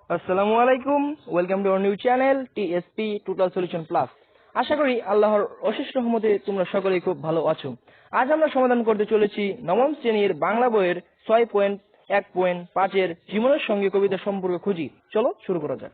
আসসালামু আলাইকুম। Welcome to our new channel TSP total solution plus. আশা করি আল্লাহর অশেষ রহমতে তোমরা সকলেই খুব ভালো আছো। আজ আমরা সমাধান করতে চলেছি নবম শ্রেণীর বাংলা বইয়ের 6.1.5 জীবনের সঙ্গে কবিতা সম্পর্ক খুঁজি। চলো শুরু করা যাক।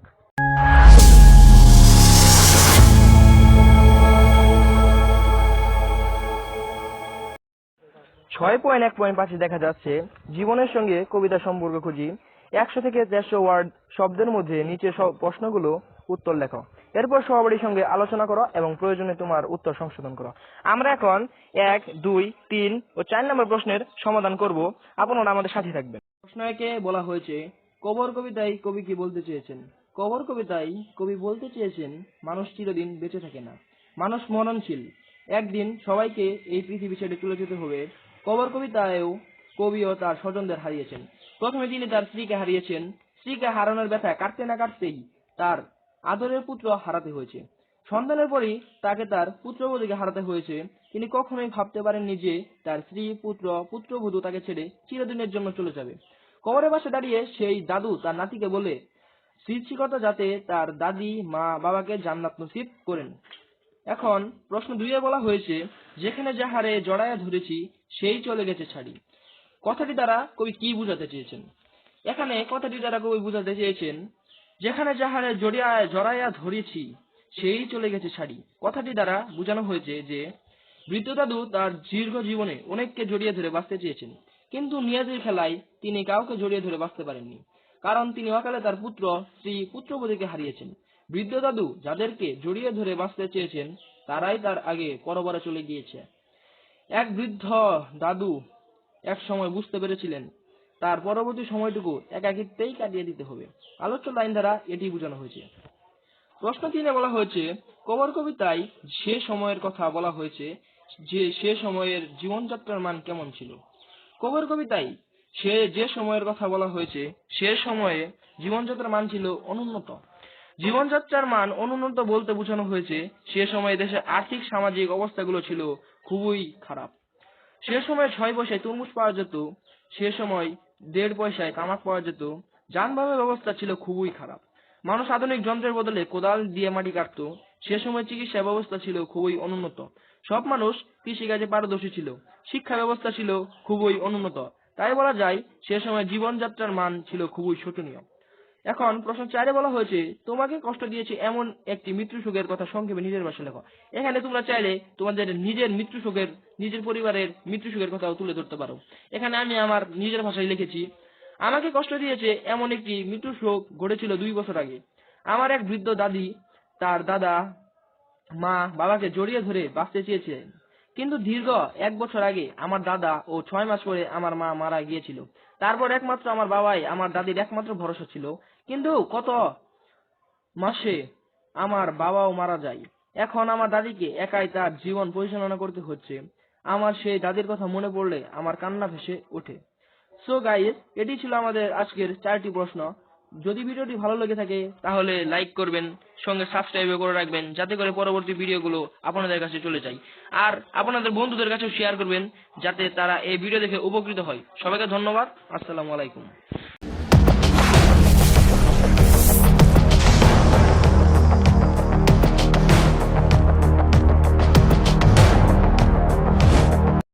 6.1.5 দেখা যাচ্ছে জীবনের সঙ্গে কবিতা সম্পর্ক খুঁজি। 100 থেকে 150 ওয়ার্ড শব্দের মধ্যে নিচে সব প্রশ্নগুলো উত্তর লেখো। এরপর সহপাঠীর সঙ্গে আলোচনা করো এবং প্রয়োজনে তোমার উত্তর সংশোধন করো। আমরা এখন 1, 2, 3 ও 4 নম্বর প্রশ্নের সমাধান করব। আপনারা আমাদের সাথে থাকবেন। প্রশ্ন একে বলা হয়েছে, কবর কবিতায় কবি কি বলতে চেয়েছেন? কবর কবিতায় কবি বলতে চেয়েছেন মানুষ চিরদিন বেঁচে থাকে না, মানুষ মরণশীল, একদিন সবাইকে এই পৃথিবী ছেড়ে চলে যেতে হবে। কবর কবিতায়ও কবিও তার স্বজনদের হারিয়েছেন। প্রথমে তিনি তার স্ত্রীকে হারিয়েছেন। স্ত্রীকে হারানোর ব্যথা কাটতে না কাটতেই তার আদরের পুত্র হারাতে হয়েছে। সন্তানের পরই তাকে তার পুত্রবধূকে হারাতে হয়েছে। তিনি কখনোই ভাবতে পারেননি যে তার স্ত্রী, পুত্র, পুত্রবধূ তাকে ছেড়ে চিরদিনের জন্য চলে যাবে। কবরের পাশে দাঁড়িয়ে সেই দাদু তার নাতিকে বলে, সৃষ্টিকর্তা যাতে তার দাদি, মা, বাবাকে জান্নাত নসিব করেন। এখন প্রশ্ন 2 এ বলা হয়েছে, যেখানে যাহারে জড়াইয়া ধরেছি সেই চলে গেছে ছাড়ি। কথাটি দ্বারা কবি কি বুঝাতে চেয়েছেন? এখানে কথাটি দ্বারা কবি বুঝাতে চেয়েছেন, যেখানে যাহারে জড়াইয়া ধরেছি সেই চলে গেছে ছাড়ি। কথাটি দ্বারা বোঝানো হয়েছে যে বৃদ্ধ দাদু তার দীর্ঘ জীবনে অনেককে জড়িয়ে ধরে বাঁচতে চেয়েছেন, কিন্তু নিয়াজের খেলায় তিনি কাউকে জড়িয়ে ধরে বাঁচতে পারেননি, কারণ তিনি অকালে তার পুত্র, স্ত্রী, পুত্রবধূকে হারিয়েছেন। বৃদ্ধ দাদু যাদেরকে জড়িয়ে ধরে বাঁচতে চেয়েছেন তারাই তার আগে পরবরে চলে গিয়েছে। এক বৃদ্ধ দাদু এক সময় বুঝতে পেরেছিলেন তার পরবর্তী সময়টুকু একাকিত্বেই কাটিয়ে দিতে হবে। আলোচ্য লাইন দ্বারা এটি বোঝানো হয়েছে। প্রশ্ন 3 এ বলা হয়েছে, কবর কবিতায় সে সময়ের কথা বলা হয়েছে যে সে সময়ের জীবনযাত্রার মান কেমন ছিল। কবর কবিতায় যে সময়ের কথা বলা হয়েছে সে সময়ে জীবনযাত্রার মান ছিল অনুন্নত। জীবনযাত্রার মান অনুন্নত বলতে বোঝানো হয়েছে সে সময়ে দেশের আর্থিক সামাজিক অবস্থাগুলো ছিল খুবই খারাপ। সে সময় 6 পয়সায় তরমুজ পাওয়া যেত, সে সময় 1.5 পয়সায় তামাক পাওয়া যেত। যানবাহনের ব্যবস্থা ছিল খুবই খারাপ। মানুষ আধুনিক যন্ত্রের বদলে কোদাল দিয়ে মাটি কাটতো। সে সময় চিকিৎসা ব্যবস্থা ছিল খুবই অনুন্নত। সব মানুষ কৃষিকাজে পারদর্শী ছিল। শিক্ষা ব্যবস্থা ছিল খুবই অনুন্নত। তাই বলা যায় সে সময় জীবনযাত্রার মান ছিল খুবই শোচনীয়। এখন প্রশ্ন 4 এ বলা হয়েছে, তোমাকে কষ্ট দিয়েছে এমন একটি মৃত্যু শোকের কথা সংক্ষেপে নিজের ভাষায় লেখো। এখানে তোমরা চাইলে তোমাদের নিজের মৃত্যু শোকের, নিজের পরিবারের মৃত্যু শোকের কথাও তুলে ধরতে পারো। এখানে আমি আমার নিজের ভাষায় লিখেছি, আমাকে কষ্ট দিয়েছে এমন একটি মৃত্যু শোক ঘটেছিল 2 বছর আগে। আমার এক বৃদ্ধ দাদি তার দাদা, মা, বাবাকে জড়িয়ে ধরে বাঁচতে চেয়েছিলেন, কিন্তু দীর্ঘ 1 বছর আগে আমার দাদা ও 6 মাস পরে আমার মা মারা গিয়েছিল। তারপর একমাত্র আমার বাবাই আমার দাদির একমাত্র ভরসা ছিল, কিন্তু কত মাসে আমার বাবাও মারা যায়। এখন আমার দাদিকে একাই তার জীবন পরিচালনা করতে হচ্ছে। আমার সেই দাদির কথা মনে পড়লে আমার কান্না ভেসে ওঠে। সো গাইস, এটি ছিল আমাদের আজকের 4টি প্রশ্ন। যদি ভিডিওটি ভালো লেগে থাকে তাহলে লাইক করবেন, সঙ্গে সাবস্ক্রাইব করে রাখবেন যাতে করে পরবর্তী ভিডিওগুলো আপনাদের কাছে চলে যায়। আর আপনাদের বন্ধুদের কাছেও শেয়ার করবেন যাতে তারা এই ভিডিও দেখে উপকৃত হয়। সবাইকে ধন্যবাদ। আসসালামু আলাইকুম।